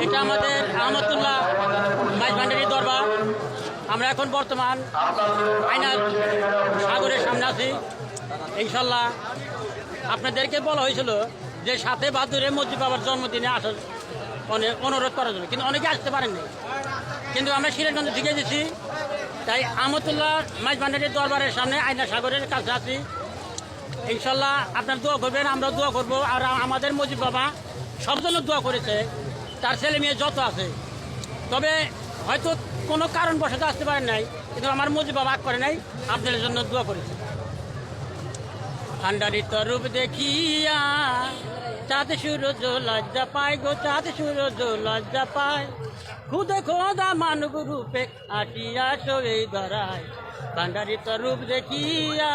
এটা আমাদের আহমদুল্লাহ মাইজ ভান্ডারী দরবার। আমরা এখন বর্তমান আয়নার সাগরের সামনে আছি। ইনশাল্লাহ আপনাদেরকে বলা হয়েছিল যে 7 ভাদরে মসজিদ বাবার জন্মদিনে আসার অনেক অনুরোধ করার জন্য, কিন্তু অনেকে আসতে পারেননি। কিন্তু আমরা সিরাজগঞ্জ থেকে দিচ্ছি, তাই আহমদুল্লাহ মাইজ ভান্ডারীর দরবারের সামনে আয়না সাগরের কাছে আছি। ইনশাল্লাহ আপনার দোয়া করবেন, আমরা দোয়া করবো। আর আমাদের মজিদ বাবা সব জন্য দোয়া করেছে, তার ছেলে মেয়ে যত আছে। তবে হয়তো কোনো কারণবশত আসতে পারেন নাই, কিন্তু আমার মজিদ বাবা আগ করে নাই, আপনাদের জন্য দোয়া করেছে। ভান্ডারীর রূপ দেখিয়া চাঁদ সূরজ লজ্জা পায় গো, চাঁদ সূরজ লজ্জা পায়। খুদে খোদা মানব রূপে আটিয়া সই ধরায়, ভান্ডারীর রূপ দেখিয়া।